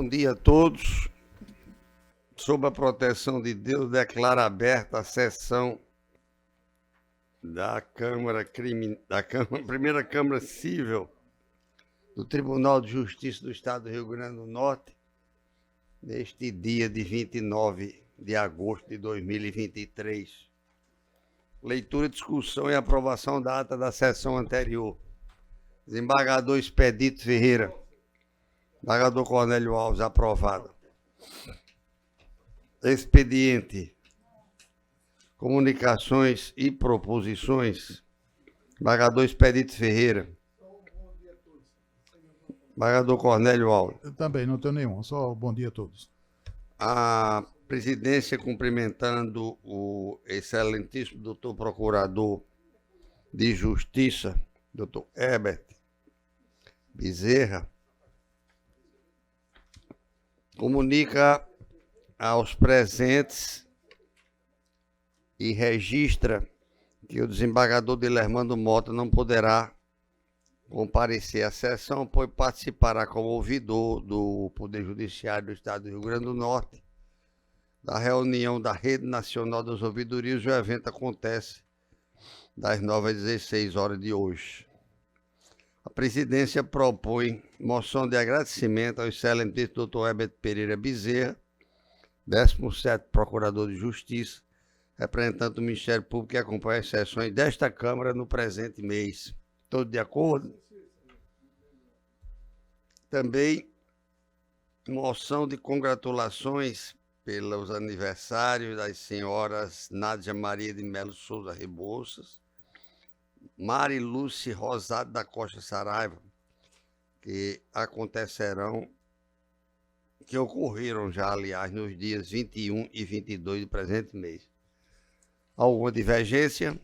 Bom dia a todos. Sob a proteção de Deus, declaro aberta a sessão da Primeira Câmara Civil do Tribunal de Justiça do Estado do Rio Grande do Norte, neste dia de 29 de agosto de 2023. Leitura, discussão e aprovação da ata da sessão anterior. Desembargador Expedito Ferreira. Desembargador Cornélio Alves, aprovado. Expediente. Comunicações e proposições. Desembargador Expedito Ferreira. Desembargador Cornélio Alves. Eu também não tenho nenhum, só bom dia a todos. A presidência cumprimentando o excelentíssimo doutor procurador de Justiça, doutor Herbert Bezerra, comunica aos presentes e registra que o desembargador Dilermando Mota não poderá comparecer à sessão, pois participará como ouvidor do Poder Judiciário do Estado do Rio Grande do Norte da reunião da Rede Nacional das Ouvidorias. O evento acontece das 9 às 16 horas de hoje. A presidência propõe moção de agradecimento ao excelente doutor Herbert Pereira Bezerra, 17º Procurador de Justiça, representante do Ministério Público, que acompanha as sessões desta Câmara no presente mês. Todos de acordo? Também moção de congratulações pelos aniversários das senhoras Nádia Maria de Melo Souza Rebouças, Mari Lúcia Rosado da Costa Saraiva, que ocorreram já, aliás, nos dias 21 e 22 do presente mês. Alguma divergência?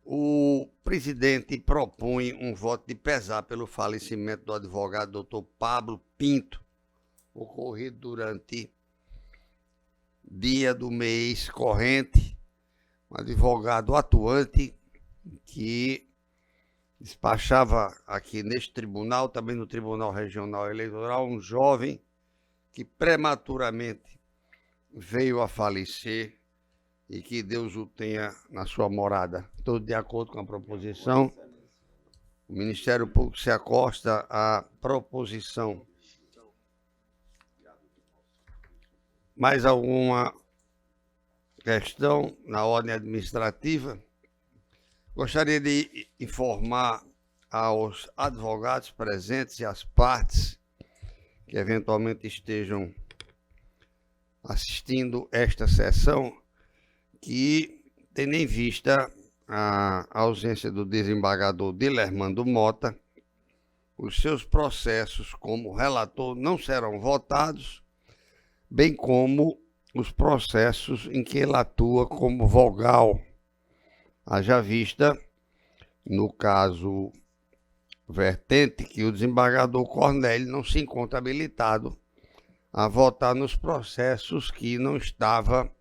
O presidente propõe um voto de pesar pelo falecimento do advogado doutor Pablo Pinto, ocorrido durante dia do mês corrente, um advogado atuante que despachava aqui neste tribunal, também no Tribunal Regional Eleitoral, um jovem que prematuramente veio a falecer e que Deus o tenha na sua morada. Todos de acordo com a proposição. O Ministério Público se acosta à proposição. Mais alguma questão na ordem administrativa? Gostaria de informar aos advogados presentes e às partes que eventualmente estejam assistindo esta sessão que, tendo em vista a ausência do desembargador Dilermando Mota, os seus processos como relator não serão votados, bem como os processos em que ele atua como vogal, haja vista, no caso vertente, que o desembargador Cornélio não se encontra habilitado a votar nos processos que não estava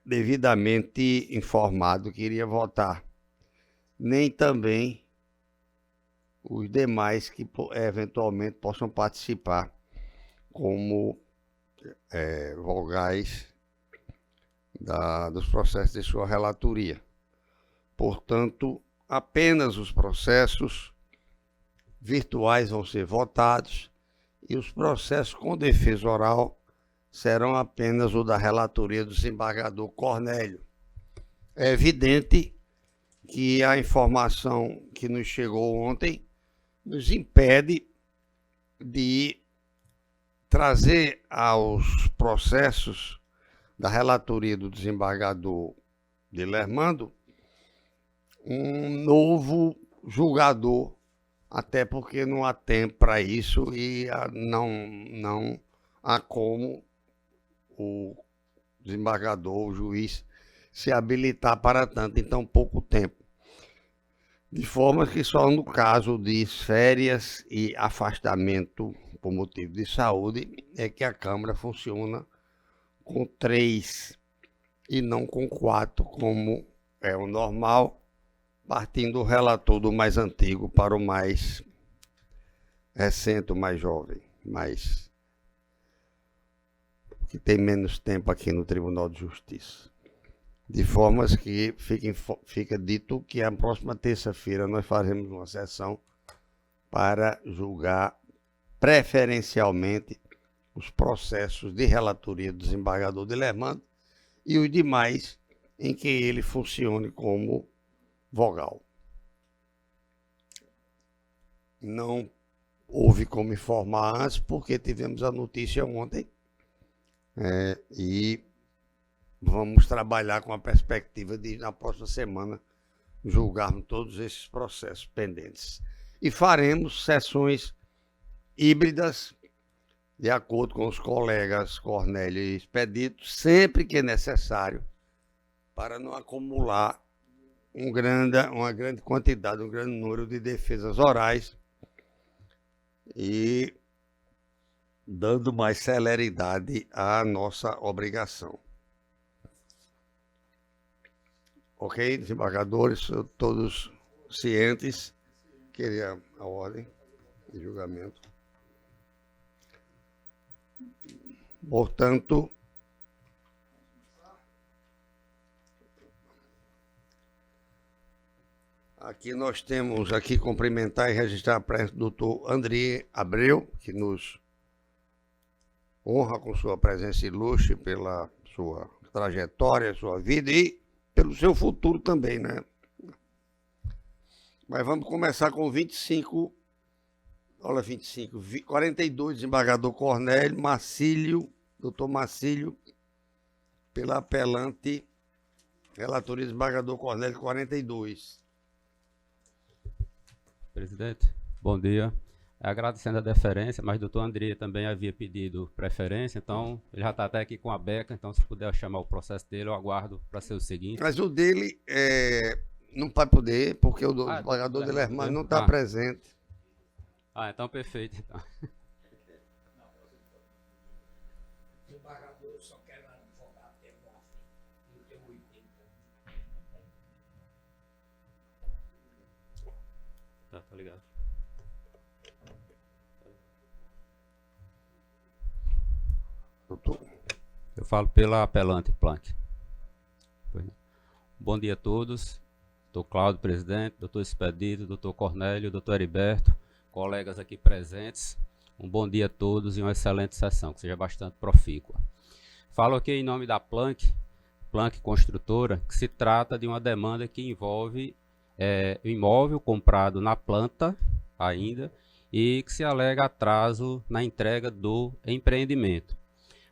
devidamente informado que iria votar, nem também os demais que eventualmente possam participar como vogais dos processos de sua relatoria. Portanto, apenas os processos virtuais vão ser votados e os processos com defesa oral serão apenas o da relatoria do desembargador Cornélio. É evidente que a informação que nos chegou ontem nos impede de trazer aos processos da relatoria do desembargador Dilermando um novo julgador, até porque não há tempo para isso e não há como o desembargador, o juiz, se habilitar para tanto em tão pouco tempo. De forma que só no caso de férias e afastamento por motivo de saúde é que a Câmara funciona com 3 e não com 4, como é o normal, partindo do relator do mais antigo para o mais recente, o mais jovem, mas que tem menos tempo aqui no Tribunal de Justiça. De formas que fica dito que a próxima terça-feira nós faremos uma sessão para julgar preferencialmente os processos de relatoria do desembargador Dilermando e os demais em que ele funcione como vogal. Não houve como informar antes, porque tivemos a notícia ontem, e vamos trabalhar com a perspectiva de, na próxima semana, julgarmos todos esses processos pendentes. E faremos sessões híbridas, de acordo com os colegas Cornélio e Expedito, sempre que necessário, para não acumular uma grande quantidade, um grande número de defesas orais e dando mais celeridade à nossa obrigação. Ok, desembargadores, todos cientes? Queria a ordem de julgamento. Portanto, aqui nós temos aqui cumprimentar e registrar a presença do doutor André Abreu, que nos honra com sua presença ilustre pela sua trajetória, sua vida e pelo seu futuro também, né? Mas vamos começar com 42, desembargador Cornélio, doutor Marcílio, pela apelante, relatoria desembargador Cornélio, 42. Presidente, bom dia. Agradecendo a deferência, mas o doutor André também havia pedido preferência, então ele já está até aqui com a beca, então se puder chamar o processo dele, eu aguardo para ser o seguinte. Mas o dele não vai poder, porque o desembargador Dilermando não está presente. Então perfeito. Então. O desembargador só quer advogar até o fim, não tem 80. Tá ligado. Doutor. Eu falo pela apelante Planck. Bom dia a todos. Doutor Cláudio, presidente, doutor Expedito, doutor Cornélio, doutor Heriberto, colegas aqui presentes. Um bom dia a todos e uma excelente sessão, que seja bastante profícua. Falo aqui em nome da Planck Construtora, que se trata de uma demanda que envolve o imóvel comprado na planta ainda e que se alega atraso na entrega do empreendimento.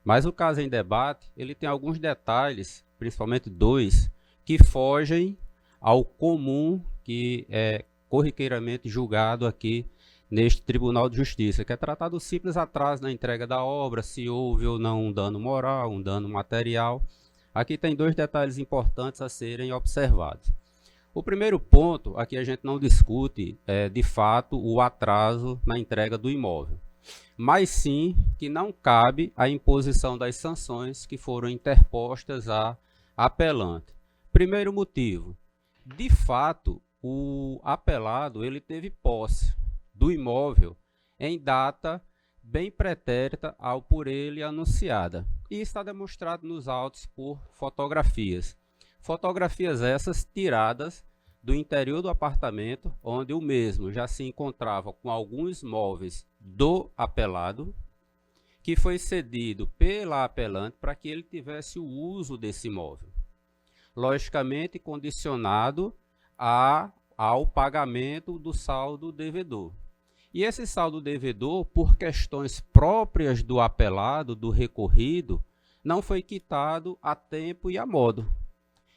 Mas o caso em debate, ele tem alguns detalhes, principalmente dois, que fogem ao comum que é corriqueiramente julgado aqui neste Tribunal de Justiça, que é tratar do simples atraso na entrega da obra, se houve ou não um dano moral, um dano material. Aqui tem dois detalhes importantes a serem observados. O primeiro ponto, aqui a gente não discute, de fato, o atraso na entrega do imóvel, mas sim que não cabe a imposição das sanções que foram interpostas à apelante. Primeiro motivo, de fato, o apelado ele teve posse do imóvel em data bem pretérita ao por ele anunciada. E está demonstrado nos autos por fotografias. Fotografias essas tiradas do interior do apartamento, onde o mesmo já se encontrava com alguns móveis do apelado, que foi cedido pela apelante para que ele tivesse o uso desse imóvel. Logicamente condicionado ao pagamento do saldo devedor. E esse saldo devedor, por questões próprias do apelado, do recorrido, não foi quitado a tempo e a modo.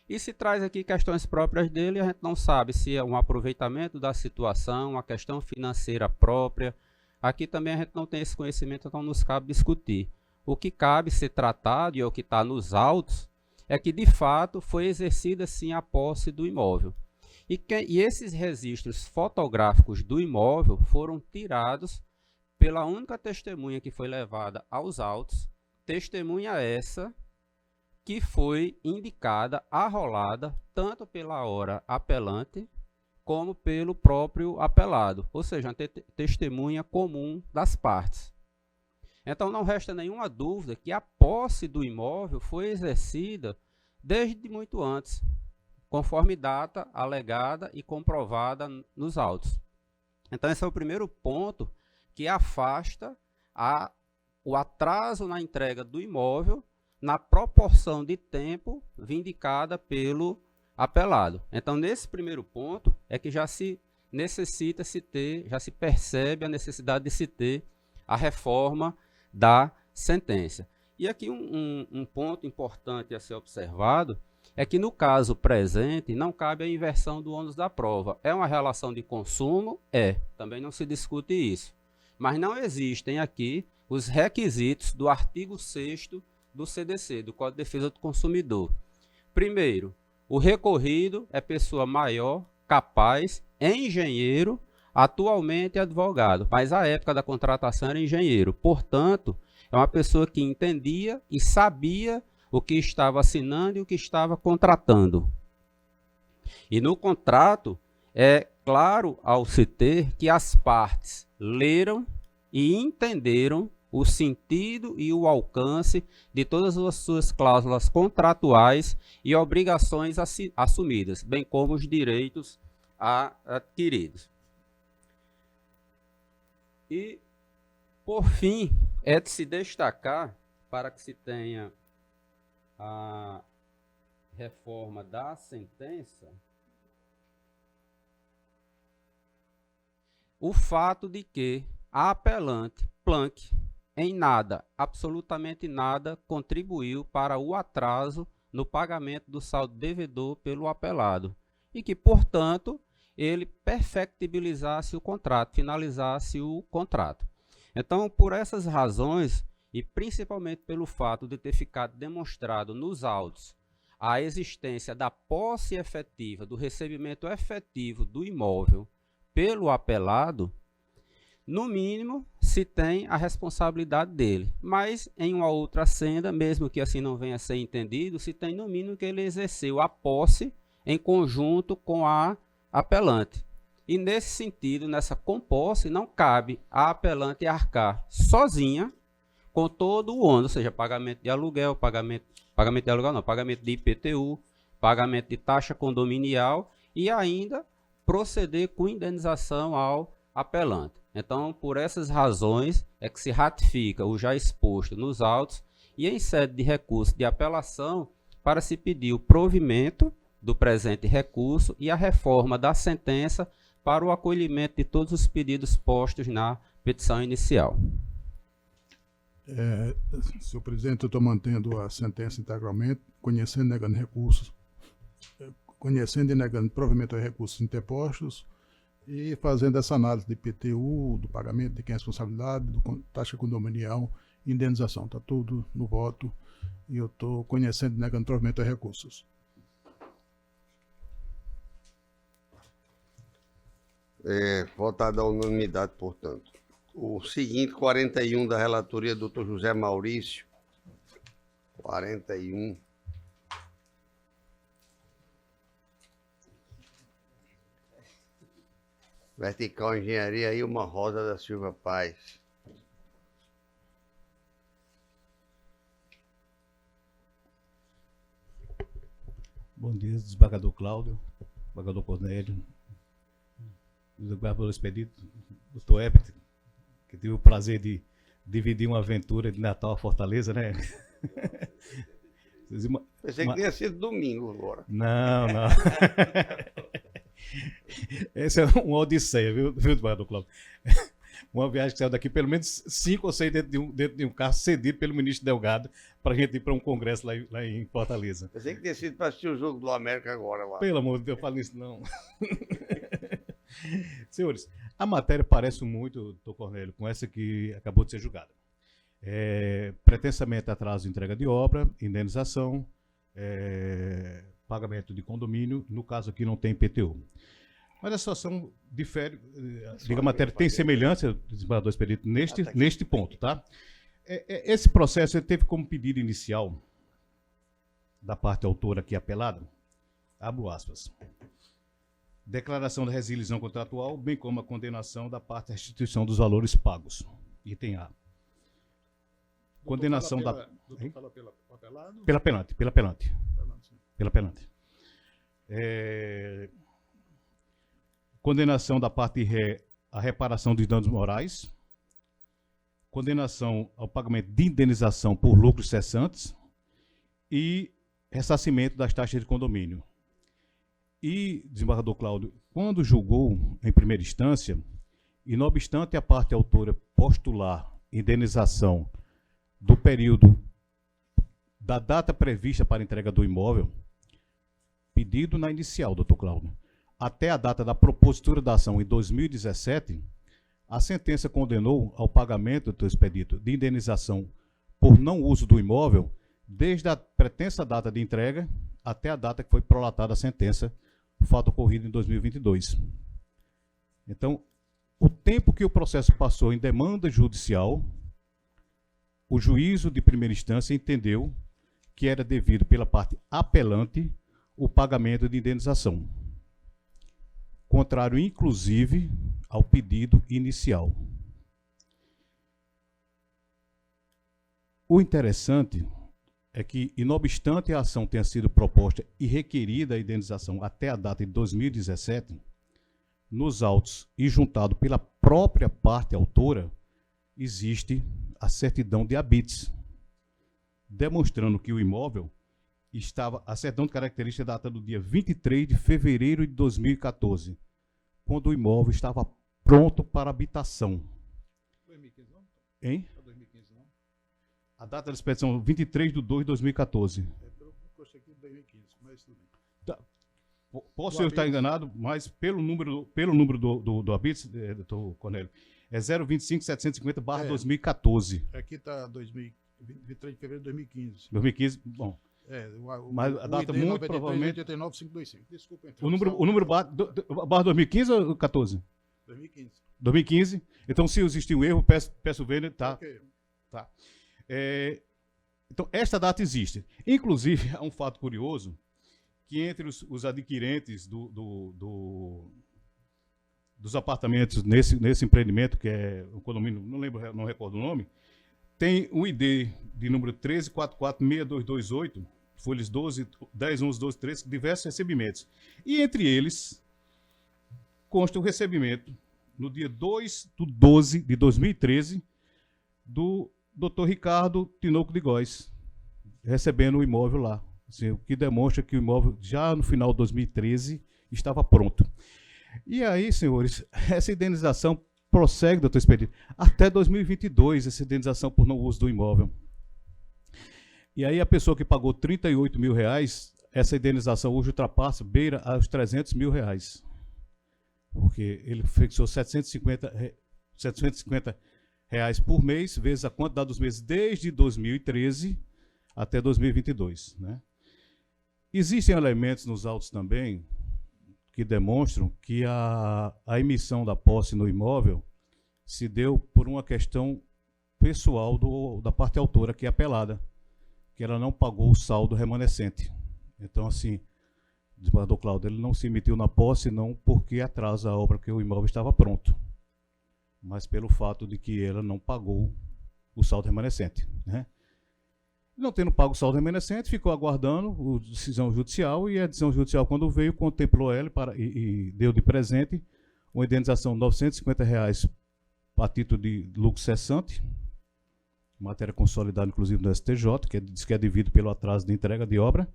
E se traz aqui questões próprias dele, a gente não sabe se é um aproveitamento da situação, uma questão financeira própria. Aqui também a gente não tem esse conhecimento, então nos cabe discutir. O que cabe ser tratado, e é o que está nos autos, é que de fato foi exercida sim a posse do imóvel. E esses registros fotográficos do imóvel foram tirados pela única testemunha que foi levada aos autos, testemunha essa que foi indicada, arrolada, tanto pela hora apelante, como pelo próprio apelado, ou seja, uma testemunha comum das partes. Então, não resta nenhuma dúvida que a posse do imóvel foi exercida desde muito antes, conforme data alegada e comprovada nos autos. Então, esse é o primeiro ponto que afasta o atraso na entrega do imóvel na proporção de tempo vindicada pelo apelado. Então, nesse primeiro ponto é que já se necessita já se percebe a necessidade de se ter a reforma da sentença. E aqui um ponto importante a ser observado é que no caso presente não cabe a inversão do ônus da prova. É uma relação de consumo? Também não se discute isso. Mas não existem aqui os requisitos do artigo 6º do CDC, do Código de Defesa do Consumidor. Primeiro, o recorrido é pessoa maior, capaz, engenheiro, atualmente advogado, mas à época da contratação era engenheiro. Portanto, é uma pessoa que entendia e sabia o que estava assinando e o que estava contratando. E no contrato, é claro ao se ter que as partes leram e entenderam o sentido e o alcance de todas as suas cláusulas contratuais e obrigações assumidas, bem como os direitos adquiridos. E, por fim, é de se destacar, para que se tenha a reforma da sentença, o fato de que a apelante, Planck, em nada, absolutamente nada, contribuiu para o atraso no pagamento do saldo devedor pelo apelado e que, portanto, ele perfectibilizasse o contrato, finalizasse o contrato. Então, por essas razões, e principalmente pelo fato de ter ficado demonstrado nos autos a existência da posse efetiva, do recebimento efetivo do imóvel pelo apelado, no mínimo, se tem a responsabilidade dele. Mas, em uma outra senda, mesmo que assim não venha a ser entendido, se tem no mínimo que ele exerceu a posse em conjunto com a apelante. E nesse sentido, nessa composse, não cabe a apelante arcar sozinha com todo o ônus, ou seja, pagamento de aluguel, pagamento de IPTU, pagamento de taxa condominial e ainda proceder com indenização ao apelante. Então, por essas razões, é que se ratifica o já exposto nos autos e em sede de recurso de apelação para se pedir o provimento do presente recurso e a reforma da sentença para o acolhimento de todos os pedidos postos na petição inicial. Senhor presidente, eu estou mantendo a sentença integralmente, conhecendo e negando recursos, conhecendo e negando provimento de recursos interpostos e fazendo essa análise de IPTU, do pagamento, de quem é a responsabilidade, taxa condominial, indenização. Está tudo no voto e eu estou conhecendo e negando provimento de recursos. Votada a unanimidade, portanto. O seguinte, 41 da relatoria, doutor José Maurício. 41. Vertical Engenharia, Ilma Rosa da Silva Paz. Bom dia, desembargador Cláudio, desembargador Cornélio, desembargador expedito, doutor Ebert, que tive o prazer de dividir uma aventura de Natal a Fortaleza, né? Pensei que tinha sido domingo agora. Não. Esse é uma odisseia, viu, desembargador Cláudio? Uma viagem que saiu daqui, pelo menos 5 ou 6 dentro de um carro cedido pelo ministro Delgado para a gente ir para um congresso lá em Fortaleza. Pensei que tinha sido para assistir o jogo do América agora lá. Pelo amor de Deus, eu falo isso não. Senhores, a matéria parece muito, doutor Cornélio, com essa que acabou de ser julgada. Pretensamente atraso de entrega de obra, indenização, pagamento de condomínio, no caso aqui não tem IPTU. Mas a situação difere, diga a matéria, tem semelhança, desembargador expedito, neste ponto, tá? Esse processo ele teve como pedido inicial da parte autora aqui apelada, abro aspas, declaração da resilição contratual, bem como a condenação da parte da restituição dos valores pagos. Item A. Condenação da... Doutor, fala pela papelada? Pela penante. Pela penante. Condenação da parte ré à reparação dos danos morais. Condenação ao pagamento de indenização por lucros cessantes e ressarcimento das taxas de condomínio. E, desembargador Cláudio, quando julgou em primeira instância, e não obstante a parte autora postular indenização do período da data prevista para entrega do imóvel, pedido na inicial, doutor Cláudio, até a data da propositura da ação em 2017, a sentença condenou ao pagamento, doutor Expedito, de indenização por não uso do imóvel, desde a pretensa data de entrega até a data que foi prolatada a sentença, fato ocorrido em 2022. Então, o tempo que o processo passou em demanda judicial, o juízo de primeira instância entendeu que era devido pela parte apelante o pagamento de indenização, contrário, inclusive, ao pedido inicial. O interessante é que, e não obstante a ação tenha sido proposta e requerida a indenização até a data de 2017, nos autos e juntado pela própria parte autora, existe a certidão de habites, demonstrando que o imóvel estava, a certidão de característica data do dia 23 de fevereiro de 2014, quando o imóvel estava pronto para habitação. 2015 não? Hein? 2015 não? A data da expedição 23 de 2 de 2014. Eu gostei aqui de 2015, mas tudo bem. Posso eu estar enganado, mas pelo número do habites, doutor Cornélio, é 025.750/2014. Aqui está 23 de fevereiro de 2015. 2015, bom. Mas a data muito provavelmente... 89525. Desculpa. O número barra 2015 ou 14? 2015. 2015. Então, se existir um erro, peço ver, tá? Okay. Tá. Então, esta data existe. Inclusive, há um fato curioso, que entre os adquirentes dos apartamentos nesse empreendimento, que é um condomínio, não recordo o nome, tem um ID de número 13446228, folhas 12, 10, 11, 12, 13, diversos recebimentos. E entre eles, consta o recebimento, no dia 2 de 12 de 2013, do Dr. Ricardo Tinoco de Góes, recebendo o imóvel lá. Assim, o que demonstra que o imóvel, já no final de 2013, estava pronto. E aí, senhores, essa indenização prossegue, doutor Expedito, até 2022, essa indenização por não uso do imóvel. E aí a pessoa que pagou R$38 mil, essa indenização hoje ultrapassa, beira aos R$300 mil. Porque ele fixou 750 reais por mês, vezes a quantidade dos meses desde 2013 até 2022. Né? Existem elementos nos autos também que demonstram que a emissão da posse no imóvel se deu por uma questão pessoal da parte autora, que é apelada, que ela não pagou o saldo remanescente. Então, assim, o desembargador Cláudio, ele não se emitiu na posse não porque atrasa a obra, que o imóvel estava pronto, mas pelo fato de que ela não pagou o saldo remanescente. Né? Não tendo pago o saldo remanescente, ficou aguardando a decisão judicial, e a decisão judicial, quando veio, contemplou ela e deu de presente uma indenização de R$950 a título de lucro cessante, matéria consolidada, inclusive, no STJ, que diz que é devido pelo atraso de entrega de obra,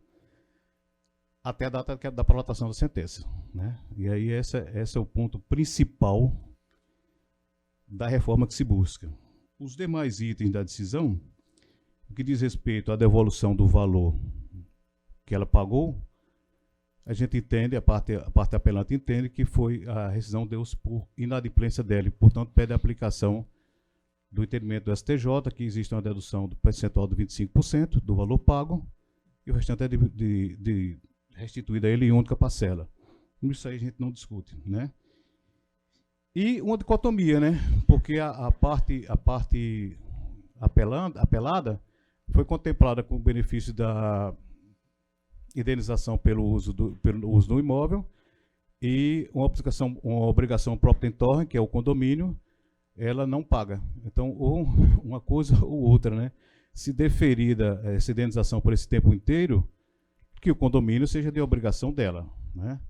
até a data da prolatação da sentença. Né? E aí esse é o ponto principal da reforma que se busca. Os demais itens da decisão, o que diz respeito à devolução do valor que ela pagou, a gente entende, a parte apelante entende que foi a rescisão deu-se por inadimplência dela, e, portanto, pede a aplicação do entendimento do STJ, que existe uma dedução do percentual de 25% do valor pago, e o restante é de restituído a ele em única parcela. Isso aí a gente não discute, né? E uma dicotomia, né? Porque a parte apelada foi contemplada com o benefício da indenização pelo uso do imóvel, e uma obrigação proptentorem, que é o condomínio, ela não paga. Então, ou uma coisa ou outra, né? Se deferida essa indenização por esse tempo inteiro, que o condomínio seja de obrigação dela, né?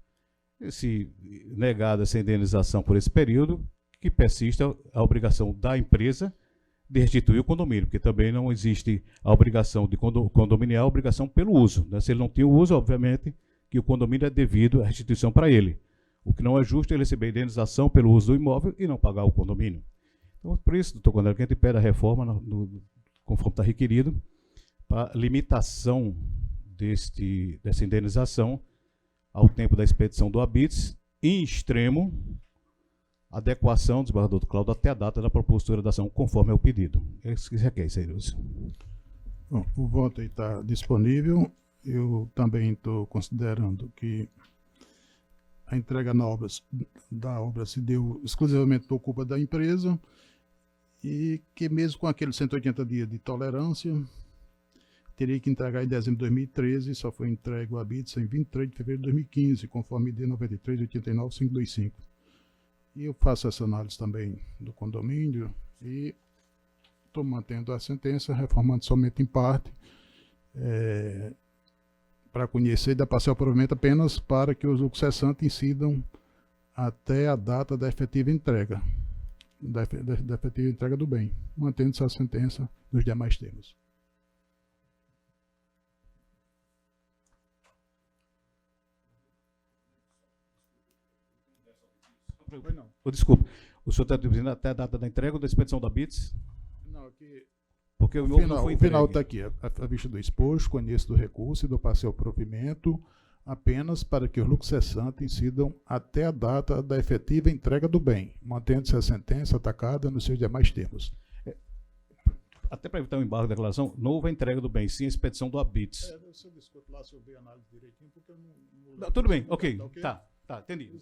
E se negada essa indenização por esse período, que persista a obrigação da empresa de restituir o condomínio, porque também não existe a obrigação de condominiar, a obrigação pelo uso, né? Se ele não tem o uso, obviamente, que o condomínio é devido à restituição para ele. O que não é justo é ele receber indenização pelo uso do imóvel e não pagar o condomínio. Então, por isso, doutor Cornélio, que a gente pede a reforma, conforme está requerido, para limitação dessa indenização ao tempo da expedição do habeas, em extremo, adequação, desembargador Cláudio, até a data da propositura da ação, conforme é o pedido. É isso que requer, Seirus. Bom, o voto está disponível. Eu também estou considerando que a entrega da obra se deu exclusivamente por culpa da empresa e que mesmo com aqueles 180 dias de tolerância, teria que entregar em dezembro de 2013, só foi entregue o habeas em 23 de fevereiro de 2015, conforme ID 93-89-525. E eu faço essa análise também do condomínio e estou mantendo a sentença, reformando somente em parte, para conhecer e dar parcial provimento apenas para que os lucros cessantes incidam até a data da efetiva entrega, da efetiva entrega do bem, mantendo-se a sentença dos demais termos. Desculpa, o senhor está dizendo até a data da entrega ou da expedição da habeas? Não, aqui... Porque o imóvel não foi entregue. O final está aqui, a vista do exposto, conheço do recurso e do parcial provimento, apenas para que os lucros cessantes incidam até a data da efetiva entrega do bem, mantendo-se a sentença atacada nos seus demais termos. Até para evitar o embargo da declaração, não houve a entrega do bem, sim a expedição do habeas. Eu discuto lá se eu ver a análise direitinho, porque eu não... Tudo bem, ok. Tá, entendi.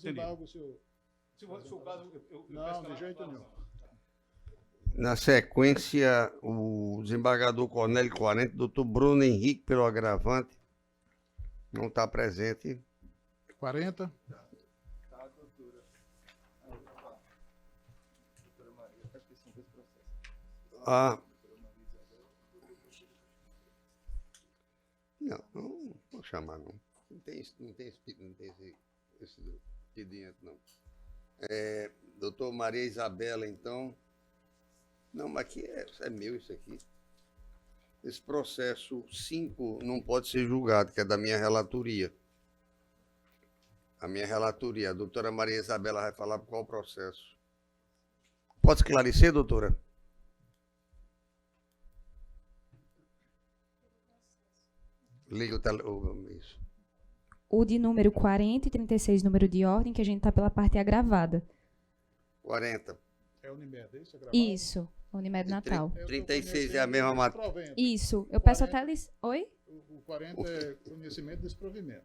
Se for o caso, eu não, de jeito nenhum. Na sequência, o desembargador Cornélio 40, doutor Bruno Henrique, pelo agravante, não está presente. 40? Não vou chamar, não. Não tem esse pedido, não. Doutor Maria Isabela, então. Não, mas aqui é meu isso aqui. Esse processo 5 não pode ser julgado, que é da minha relatoria. A minha relatoria. A doutora Maria Isabela vai falar por qual processo. Pode esclarecer, doutora? Liga isso. O de número 40 e 36, número de ordem, que a gente está pela parte agravada. 40. É Unimed, é isso? É gravado? Isso, Unimed Natal. 36 é a mesma matéria. Isso, eu peço até... Oi? O 40 é conhecimento e desprovimento.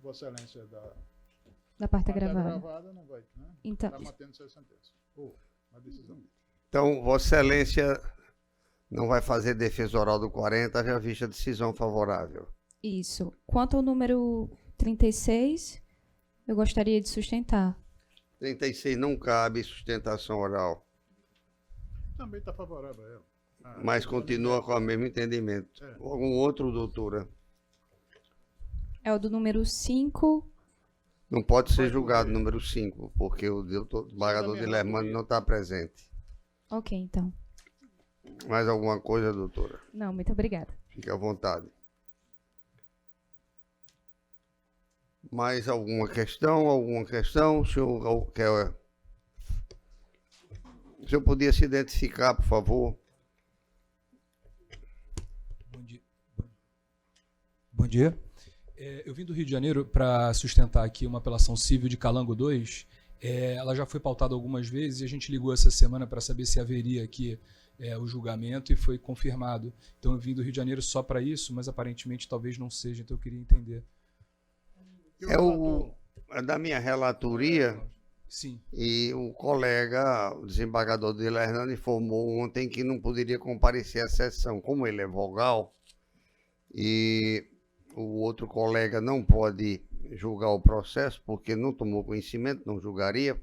Vossa Excelência da parte agravada. Não vai, né? Então... Está mantendo sua sentença. Uma decisão. Então, Vossa Excelência não vai fazer defesa oral do 40, já vista a decisão favorável. Isso. Quanto ao número 36, eu gostaria de sustentar. 36 não cabe sustentação oral. Também está favorável a ela. Mas continua com o mesmo entendimento. Algum outro, doutora? É o do número 5. Não pode ser julgado o número 5, porque o desembargador de Lermano não está presente. Ok, então. Mais alguma coisa, doutora? Não, muito obrigada. Fique à vontade. Mais alguma questão? O senhor quer... O senhor podia se identificar, por favor? Bom dia. Eu vim do Rio de Janeiro para sustentar aqui uma apelação civil de Calango 2. Ela já foi pautada algumas vezes e a gente ligou essa semana para saber se haveria aqui o julgamento e foi confirmado. Então eu vim do Rio de Janeiro só para isso, mas aparentemente talvez não seja, então eu queria entender. É da minha relatoria. Sim. E o colega, o desembargador de Hernando, informou ontem que não poderia comparecer à sessão. Como ele é vogal e o outro colega não pode julgar o processo, porque não tomou conhecimento, não julgaria.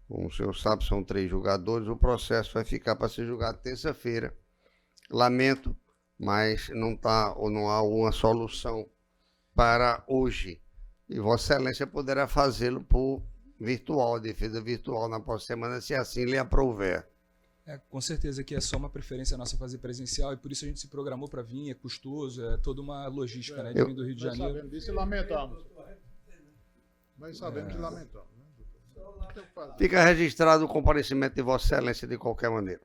Como o senhor sabe, são 3 julgadores, o processo vai ficar para ser julgado terça-feira. Lamento, mas não há uma solução para hoje. E Vossa Excelência poderá fazê-lo por virtual, a defesa virtual na próxima semana, se assim lhe aprouver. Com certeza que é só uma preferência nossa fazer presencial e por isso a gente se programou para vir, é custoso, é toda uma logística, né, de vir do Rio de Nós Janeiro. sabemos disso e lamentamos. Nós sabemos e lamentamos. Né, doutor? Não tem o que fazer. Fica registrado o comparecimento de Vossa Excelência de qualquer maneira.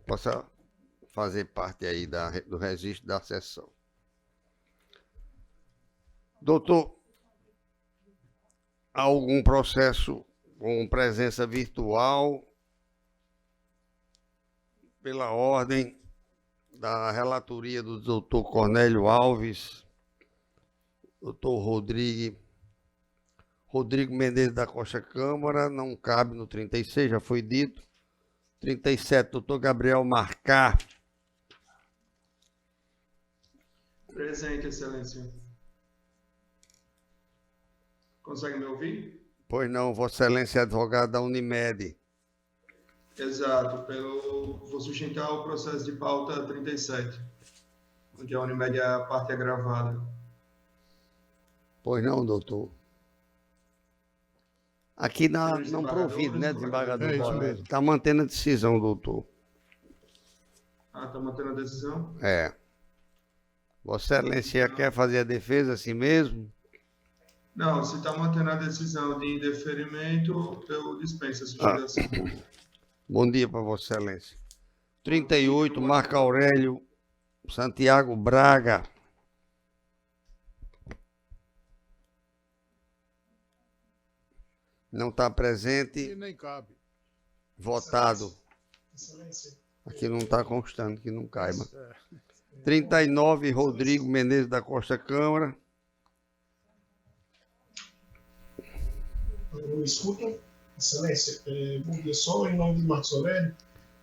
Possa fazer parte aí do registro da sessão. Doutor, há algum processo com presença virtual pela ordem da relatoria do doutor Cornélio Alves, doutor Rodrigo Menezes da Costa Câmara, não cabe no 36, já foi dito. 37, doutor Gabriel Marcar. Presente, Excelência. Consegue me ouvir? Pois não, Vossa Excelência é advogado da Unimed. Exato. Vou sustentar o processo de pauta 37, onde a Unimed é a parte agravada. Pois não, doutor. Aqui não provide, né, desembargador? É isso mesmo. Está mantendo a decisão, doutor. Ah, está mantendo a decisão? É. Vossa Excelência quer fazer a defesa assim mesmo? Não, se está mantendo a decisão de indeferimento, eu dispenso a sustentação. Bom dia para Vossa Excelência. 38, Marco Aurélio Santiago Braga. Não está presente. E nem cabe. Votado. Excelência. Aqui não está constando que não caiba. 39, Rodrigo Menezes da Costa Câmara. Me escutam? Excelência, bom dia. Só em nome de Marcos Aurélio,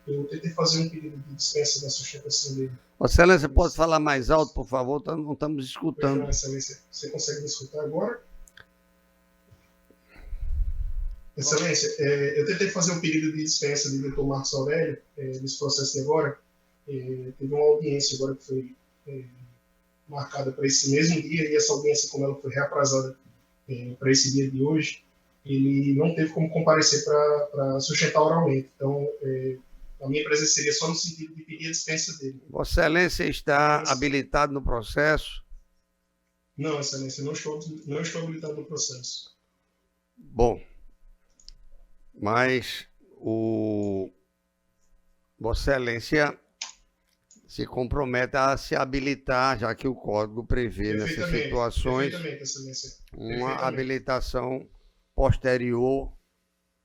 eu tentei fazer um pedido de dispensa da sustentação dele. Vossa Excelência, pode falar mais alto, por favor? Não estamos escutando. Perdão, Excelência, você consegue me escutar agora? Excelência, eu tentei fazer um pedido de dispensa de doutor Marcos Aurélio nesse processo de agora. Teve uma audiência agora que foi marcada para esse mesmo dia, e essa audiência, como ela foi reaprazada para esse dia de hoje, ele não teve como comparecer para sustentar oralmente. Então, a minha presença seria só no sentido de pedir a dispensa dele. Vossa Excelência está habilitado no processo? Não, Excelência, não estou habilitado no processo. Bom, mas Vossa Excelência se compromete a se habilitar, já que o Código prevê nessas situações uma habilitação posterior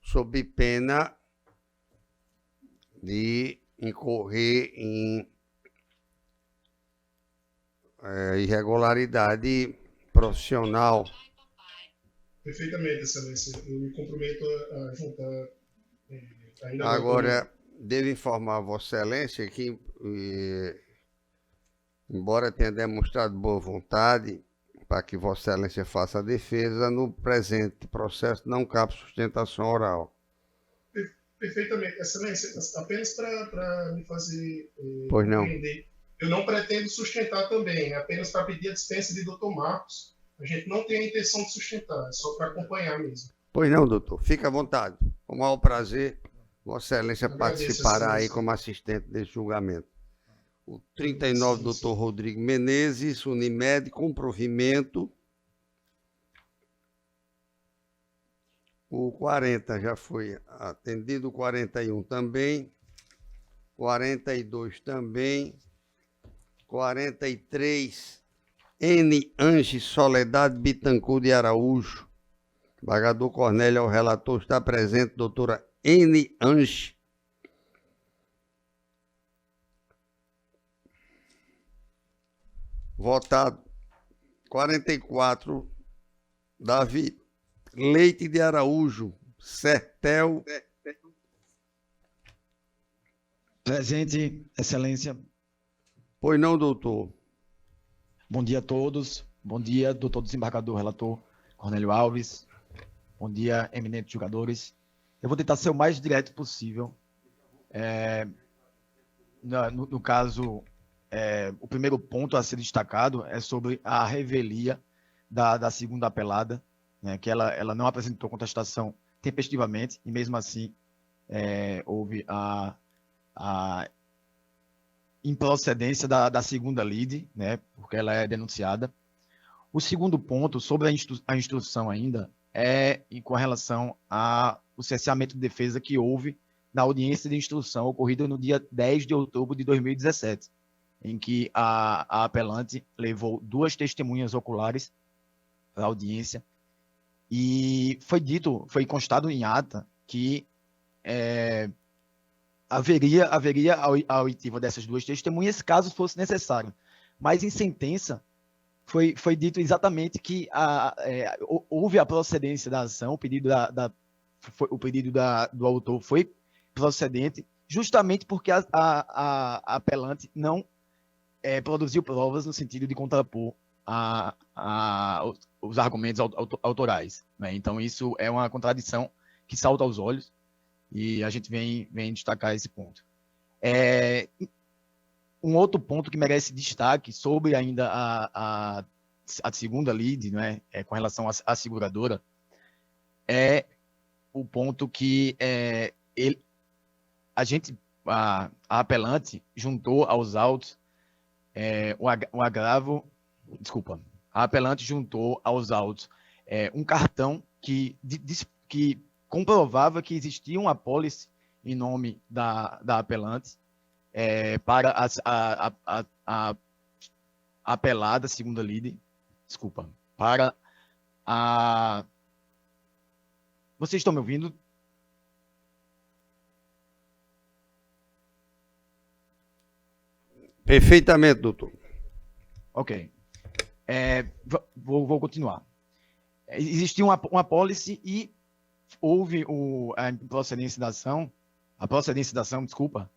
sob pena de incorrer em irregularidade profissional. Perfeitamente, Excelência. Eu me comprometo a juntar ainda. Agora, devo informar a Vossa Excelência que, embora tenha demonstrado boa vontade para que Vossa Excelência faça a defesa, no presente processo não cabe sustentação oral. Perfeitamente, Excelência. Apenas para me fazer Pois não. entender. Eu não pretendo sustentar também, é apenas para pedir a dispensa de Dr. Marcos. A gente não tem a intenção de sustentar, é só para acompanhar mesmo. Pois não, doutor. Fica à vontade. Com o maior prazer, Vossa Excelência Agradeço, participará aí Excelência. como assistente desse julgamento. O 39, doutor Rodrigo Menezes, Unimed, com provimento. O 40 já foi atendido, o 41 também, 42 também, 43, N. Ange Soledade Bittencourt de Araújo. Embargador Cornélio, o relator, está presente, doutora N. Ange. Votado. 44, Davi Leite de Araújo, Sertel. Presente, Excelência. Pois não, doutor. Bom dia a todos. Bom dia, doutor desembargador, relator Cornélio Alves. Bom dia, eminentes jogadores. Eu vou tentar ser o mais direto possível. No caso, o primeiro ponto a ser destacado é sobre a revelia da segunda apelada, né, que ela não apresentou contestação tempestivamente, e mesmo assim houve a improcedência da segunda lide, né, porque ela é denunciada. O segundo ponto, sobre a instrução ainda, com relação ao cerceamento de defesa que houve na audiência de instrução ocorrida no dia 10 de outubro de 2017, em que a apelante levou 2 testemunhas oculares para a audiência, e foi constado em ata que haveria a oitiva dessas 2 testemunhas caso fosse necessário. Mas em sentença foi dito exatamente que houve a procedência da ação, o pedido do autor foi procedente, justamente porque a apelante não produziu provas no sentido de contrapor os argumentos autorais, né? Então, isso é uma contradição que salta aos olhos, e a gente vem destacar esse ponto. Um outro ponto que merece destaque sobre ainda a segunda lide, né, com relação à seguradora, é o ponto que a apelante juntou aos autos um agravo. Desculpa. A apelante juntou aos autos um cartão que comprovava que existia uma apólice em nome da apelante para a apelada segunda lide. Desculpa. Para a... Vocês estão me ouvindo? Perfeitamente, doutor. Ok. Vou continuar. Existia uma apólice e houve a procedência da ação, desculpa,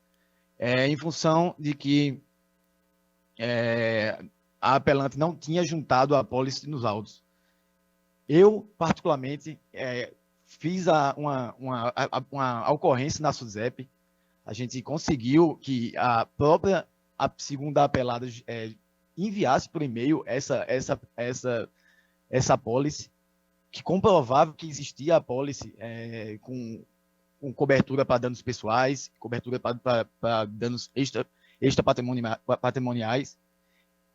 em função de que a apelante não tinha juntado a apólice nos autos. Eu, particularmente, fiz uma ocorrência na SUSEP. A gente conseguiu que a segunda apelada enviasse por e-mail essa apólice, que comprovava que existia a apólice com cobertura para danos pessoais, cobertura para danos extrapatrimoniais,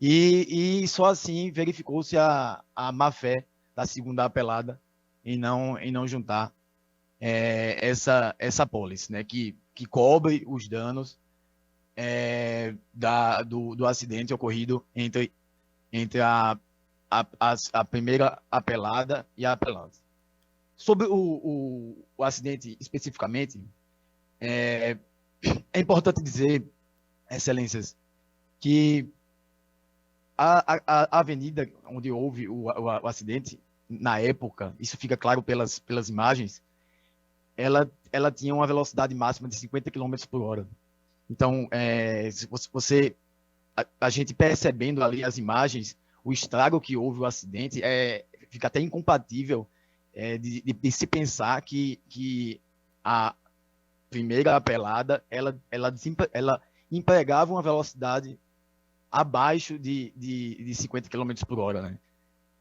e só assim verificou-se a má-fé da segunda apelada em não juntar essa apólice, né, que cobre os danos do acidente ocorrido entre a primeira apelada e a apelante. Sobre o acidente especificamente, é importante dizer, excelências, que a avenida onde houve o acidente, na época, isso fica claro pelas imagens, ela tinha uma velocidade máxima de 50 km por hora. Então, a gente percebendo ali as imagens, o estrago que houve o acidente, fica até incompatível de se pensar que a primeira apelada ela empregava uma velocidade abaixo de 50 km por hora, né?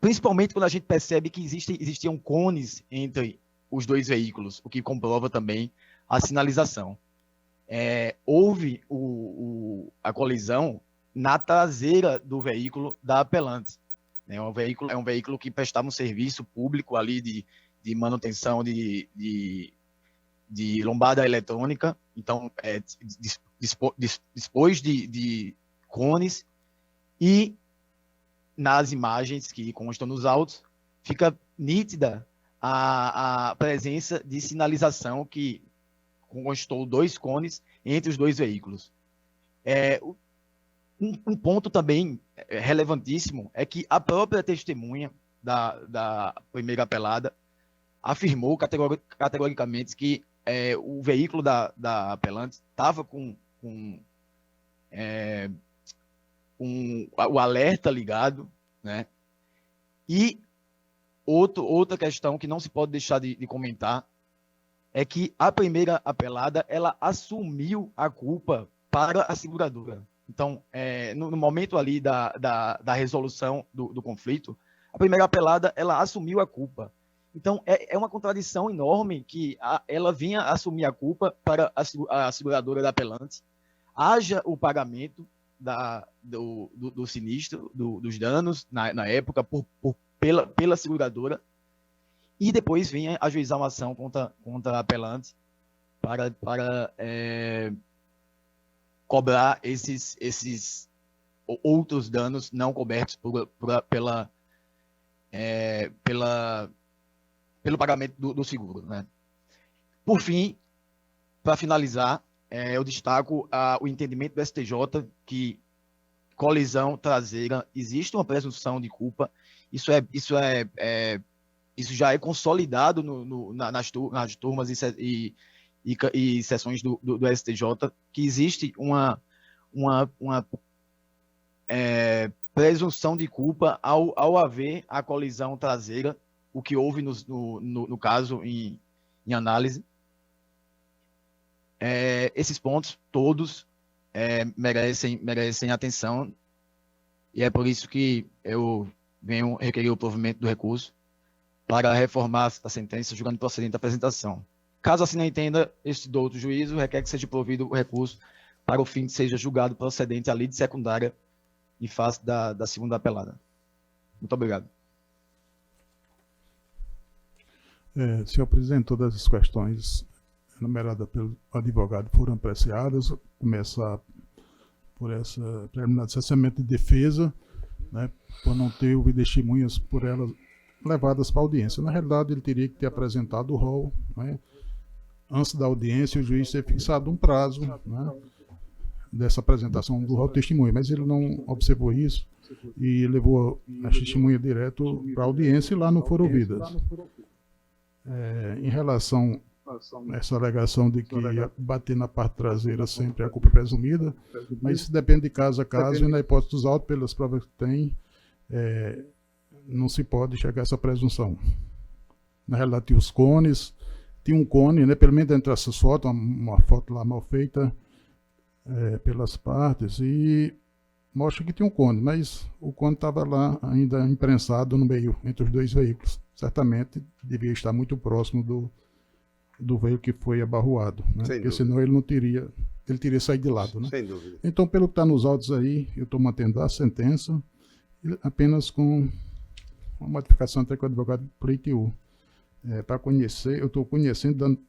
Principalmente quando a gente percebe que existiam cones entre os 2 veículos, o que comprova também a sinalização. Houve a colisão na traseira do veículo da apelante. É um veículo que prestava um serviço público ali de manutenção de lombada eletrônica. Então, dispôs de cones, e nas imagens que constam nos autos, fica nítida a presença de sinalização que constou 2 cones entre os 2 veículos. Um ponto também relevantíssimo é que a própria testemunha da primeira apelada afirmou categoricamente que o veículo da apelante estava com o alerta ligado, né? E outra questão que não se pode deixar de comentar é que a primeira apelada, ela assumiu a culpa para a seguradora. Então, no momento ali da resolução do conflito, a primeira apelada, ela assumiu a culpa. Então, é uma contradição enorme que ela vinha assumir a culpa para a seguradora da apelante, haja o pagamento do sinistro, dos danos na época pela seguradora, e depois vinha ajuizar uma ação contra a apelante para cobrar esses outros danos não cobertos pelo pagamento do seguro, né? Por fim, para finalizar, eu destaco o entendimento do STJ que colisão traseira, existe uma presunção de culpa, isso já é consolidado nas turmas e sessões do STJ, que existe uma presunção de culpa ao haver a colisão traseira, o que houve no caso em análise. Esses pontos todos merecem atenção, e é por isso que eu venho requerer o provimento do recurso para reformar a sentença, julgando procedente a apresentação. Caso assim não entenda este douto juízo, requer que seja provido o recurso para o fim de seja julgado procedente a lide secundária em face da segunda apelada. Muito obrigado. Senhor presidente, todas as questões enumeradas pelo advogado foram apreciadas. Começar por essa preliminar de cessamento de defesa, né, por não ter ouvido testemunhas por elas levadas para a audiência. Na realidade, ele teria que ter apresentado o rol, né, antes da audiência, o juiz ter fixado um prazo, né, dessa apresentação do rol testemunha, mas ele não observou isso e levou a testemunha direto para a audiência e lá não foram ouvidas. Em relação a essa alegação de que bater na parte traseira sempre é a culpa presumida, mas isso depende de caso a caso, e na hipótese dos autos, pelas provas que tem, não se pode chegar a essa presunção. Na realidade, tinha os cones, tinha um cone, né, pelo menos entre essas fotos, uma foto lá mal feita pelas partes, e mostra que tinha um cone, mas o cone estava lá ainda imprensado no meio, entre os dois veículos. Certamente devia estar muito próximo do veículo que foi abarroado, né? Porque senão ele teria saído de lado, né? Sem dúvida. Então, pelo que está nos autos aí, eu estou mantendo a sentença, apenas com uma modificação até que o advogado pleiteou. Para conhecer, eu estou conhecendo, dando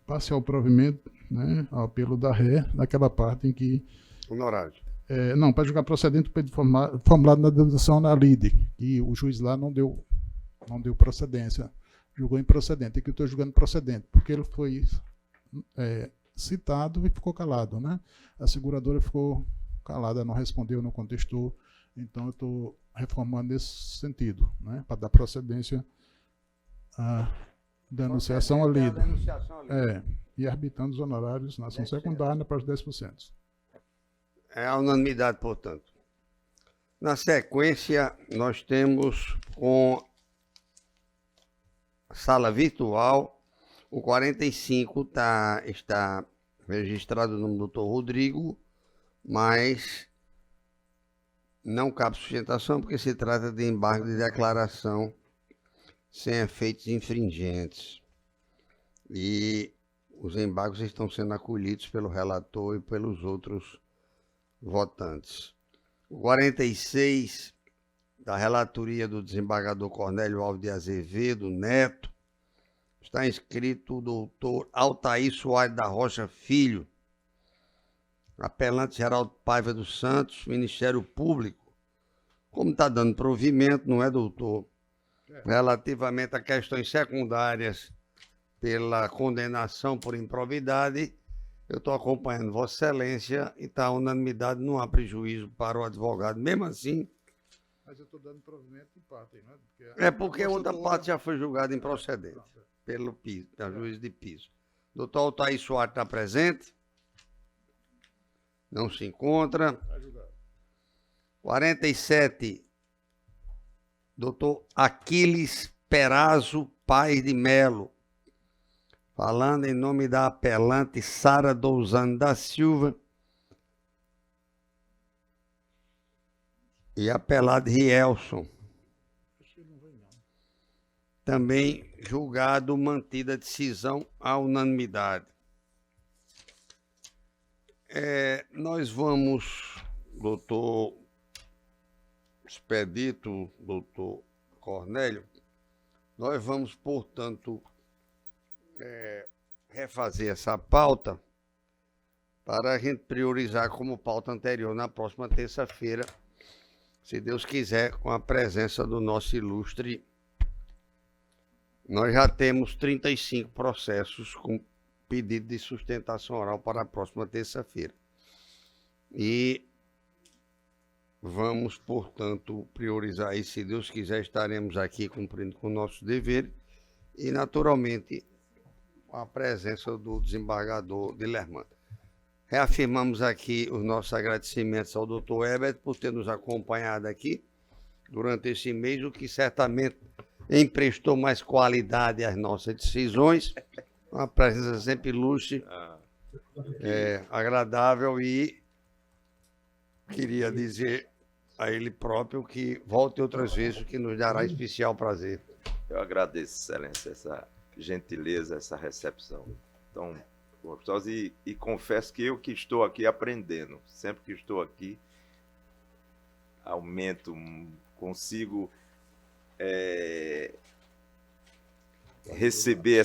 parcial provimento, né, ao apelo da ré, naquela parte em que... Honorário. Não, para julgar procedente, formulado na dedução na lide, e o juiz lá não deu procedência, julgou improcedente, e que eu estou julgando procedente, porque ele foi citado e ficou calado, né? A seguradora ficou calada, não respondeu, não contestou, então eu estou reformando nesse sentido, né? Para dar procedência à denunciação à lide. E arbitrando os honorários na ação secundária para os 10%. É a unanimidade, portanto. Na sequência, nós temos com sala virtual, o 45 está registrado no nome do Dr. Rodrigo, mas não cabe sustentação porque se trata de embargo de declaração sem efeitos infringentes. E os embargos estão sendo acolhidos pelo relator e pelos outros votantes. O 46 da relatoria do desembargador Cornélio Alves de Azevedo Neto, está inscrito o doutor Altair Soares da Rocha Filho, apelante Geraldo Paiva dos Santos, Ministério Público. Como está dando provimento, não é, doutor? Relativamente a questões secundárias pela condenação por improbidade, eu estou acompanhando Vossa Excelência e está a unanimidade, não há prejuízo para o advogado. Mesmo assim... Mas eu estou dando provimento em parte, né? Porque a outra parte já foi julgada improcedente pelo piso, da juiz de piso. Doutor Altair Soares está presente? Não se encontra. 47 Doutor Aquiles Perazzo Paes de Melo, falando em nome da apelante Sara Douzane da Silva e apelado Rielson. Também julgado, mantida a decisão à unanimidade. Nós vamos, doutor Expedito, doutor Cornélio, nós vamos, portanto, refazer essa pauta para a gente priorizar como pauta anterior na próxima terça-feira, se Deus quiser, com a presença do nosso ilustre. Nós já temos 35 processos com pedido de sustentação oral para a próxima terça-feira. E vamos, portanto, priorizar isso. Se Deus quiser, estaremos aqui cumprindo com o nosso dever e, naturalmente, com a presença do desembargador Dilermano. Reafirmamos aqui os nossos agradecimentos ao doutor Herbert por ter nos acompanhado aqui durante esse mês, o que certamente emprestou mais qualidade às nossas decisões. Uma presença sempre ilustre, agradável, e queria dizer a ele próprio que volte outras vezes, o que nos dará especial prazer. Eu agradeço, Excelência, essa gentileza, essa recepção tão gostosa, e confesso que eu que estou aqui aprendendo, sempre que estou aqui, aumento, consigo receber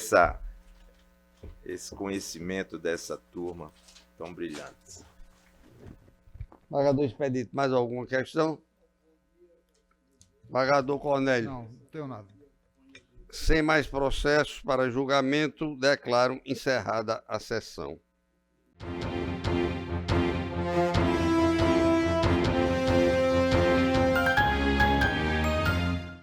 esse conhecimento dessa turma tão brilhante. Embargador Expedito, mais alguma questão? Embargador Cornélio. Não tenho nada. Sem mais processos para julgamento, declaro encerrada a sessão.